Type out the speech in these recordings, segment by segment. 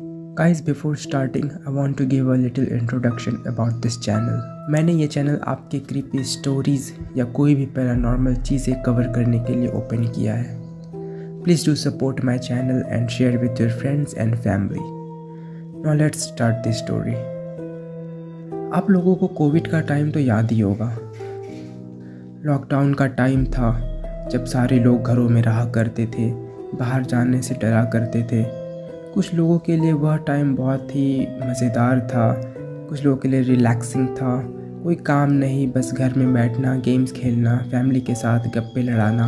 Guys, before starting, I want to give a little introduction about this channel. मैंने ये channel आपके creepy stories या कोई भी पैरानॉर्मल चीज़ें कवर करने के लिए ओपन किया है. Please do support my channel and share with your friends and family. Now let's start this story. आप लोगों को कोविड का टाइम तो याद ही होगा. लॉकडाउन का टाइम था जब सारे लोग घरों में रहा करते थे, बाहर जाने से डरा करते थे. कुछ लोगों के लिए वह टाइम बहुत ही मज़ेदार था, कुछ लोगों के लिए रिलैक्सिंग था. कोई काम नहीं, बस घर में बैठना, गेम्स खेलना, फैमिली के साथ गप्पे लड़ाना.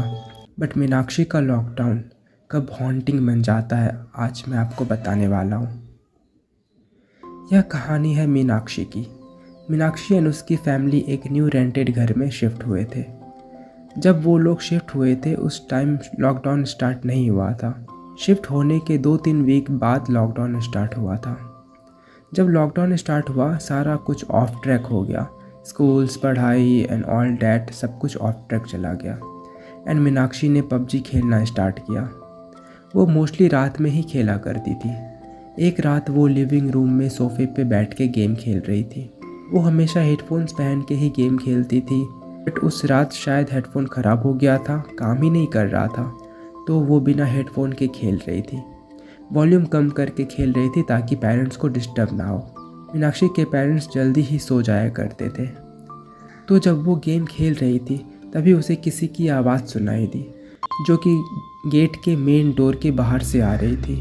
बट मीनाक्षी का लॉकडाउन कब हॉन्टिंग बन जाता है, आज मैं आपको बताने वाला हूँ. यह कहानी है मीनाक्षी की. मीनाक्षी एंड उसकी फैमिली एक न्यू रेंटेड घर में शिफ्ट हुए थे. जब वो लोग शिफ्ट हुए थे उस टाइम लॉकडाउन स्टार्ट नहीं हुआ था. शिफ्ट होने के 2-3 वीक बाद लॉकडाउन स्टार्ट हुआ था. जब लॉकडाउन स्टार्ट हुआ सारा कुछ ऑफ ट्रैक हो गया. स्कूल्स, पढ़ाई एंड ऑल डैट सब कुछ ऑफ ट्रैक चला गया. एंड मीनाक्षी ने पबजी खेलना स्टार्ट किया. वो मोस्टली रात में ही खेला करती थी. एक रात वो लिविंग रूम में सोफे पे बैठ के गेम खेल रही थी. वो हमेशा हेडफोन्स पहन के ही गेम खेलती थी, बट उस रात शायद हेडफोन ख़राब हो गया था, काम ही नहीं कर रहा था, तो वो बिना हेडफोन के खेल रही थी. वॉल्यूम कम करके खेल रही थी ताकि पेरेंट्स को डिस्टर्ब ना हो. मीनाक्षी के पेरेंट्स जल्दी ही सो जाया करते थे. तो जब वो गेम खेल रही थी तभी उसे किसी की आवाज़ सुनाई दी, जो कि गेट के मेन डोर के बाहर से आ रही थी.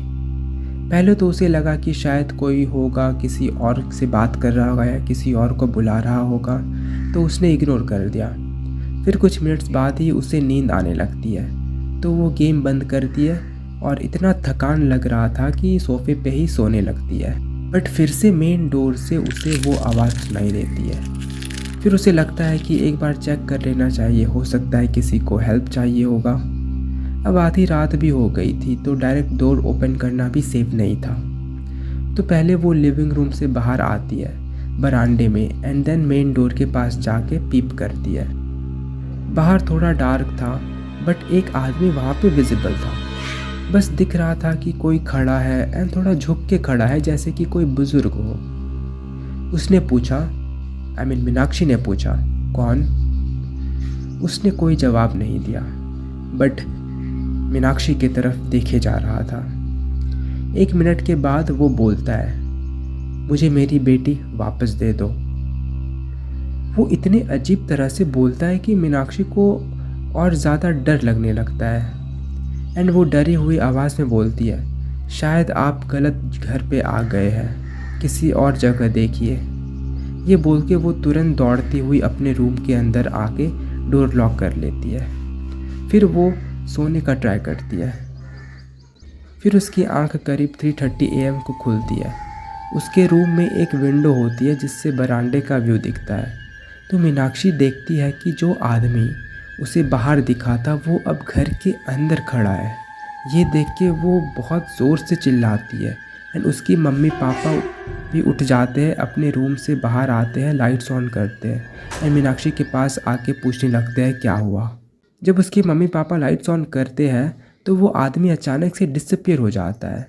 पहले तो उसे लगा कि शायद कोई होगा, किसी और से बात कर रहा होगा या किसी और को बुला रहा होगा, तो उसने इग्नोर कर दिया. फिर कुछ मिनट्स बाद ही उसे नींद आने लगती है, तो वो गेम बंद करती है और इतना थकान लग रहा था कि सोफे पे ही सोने लगती है. बट फिर से मेन डोर से उसे वो आवाज़ सुनाई देती है. फिर उसे लगता है कि एक बार चेक कर लेना चाहिए, हो सकता है किसी को हेल्प चाहिए होगा. अब आधी रात भी हो गई थी, तो डायरेक्ट डोर ओपन करना भी सेफ नहीं था. तो पहले वो लिविंग रूम से बाहर आती है बरामदे में, एंड देन मेन डोर के पास जाके पीप करती है. बाहर थोड़ा डार्क था, बट एक आदमी वहाँ पे विजिबल था. बस दिख रहा था कि कोई खड़ा है एंड थोड़ा झुक के खड़ा है, जैसे कि कोई बुजुर्ग हो. उसने पूछा, मीनाक्षी ने पूछा, कौन? उसने कोई जवाब नहीं दिया, बट मीनाक्षी की तरफ देखे जा रहा था. 1 मिनट के बाद वो बोलता है, मुझे मेरी बेटी वापस दे दो. वो इतने अजीब तरह से बोलता है कि मीनाक्षी को और ज़्यादा डर लगने लगता है. एंड वो डरी हुई आवाज़ में बोलती है, शायद आप गलत घर पे आ गए हैं, किसी और जगह देखिए. ये बोल के वो तुरंत दौड़ती हुई अपने रूम के अंदर आके डोर लॉक कर लेती है. फिर वो सोने का ट्राई करती है. फिर उसकी आंख करीब 3:30 AM को खुलती है. उसके रूम में एक विंडो होती है जिससे बरामदे का व्यू दिखता है. तो मीनाक्षी देखती है कि जो आदमी उसे बाहर दिखा था वो अब घर के अंदर खड़ा है. ये देख के वो बहुत ज़ोर से चिल्लाती है. एंड उसकी मम्मी पापा भी उठ जाते हैं, अपने रूम से बाहर आते हैं, लाइट्स ऑन करते हैं एंड मीनाक्षी के पास आके पूछने लगते हैं क्या हुआ. जब उसकी मम्मी पापा लाइट्स ऑन करते हैं तो वो आदमी अचानक से डिसअपीयर हो जाता है.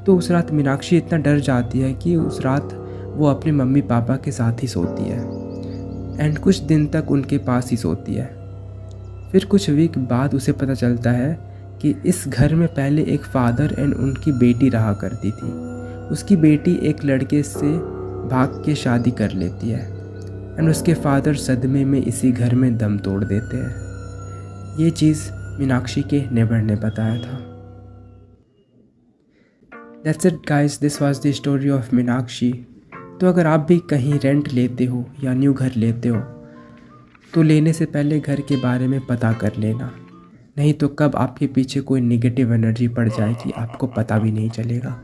तो उस रात मीनाक्षी इतना डर जाती है कि उस रात वो अपने मम्मी पापा के साथ ही सोती है एंड कुछ दिन तक उनके पास ही सोती है. फिर कुछ वीक बाद उसे पता चलता है कि इस घर में पहले एक फादर एंड उनकी बेटी रहा करती थी. उसकी बेटी एक लड़के से भाग के शादी कर लेती है एंड उसके फादर सदमे में इसी घर में दम तोड़ देते हैं. ये चीज़ मीनाक्षी के नेबर ने बताया था. That's it guys, this was the story of Meenakshi. तो अगर आप भी कहीं रेंट लेते हो या न्यू घर लेते हो तो लेने से पहले घर के बारे में पता कर लेना, नहीं तो कब आपके पीछे कोई नेगेटिव एनर्जी पड़ जाएगी आपको पता भी नहीं चलेगा.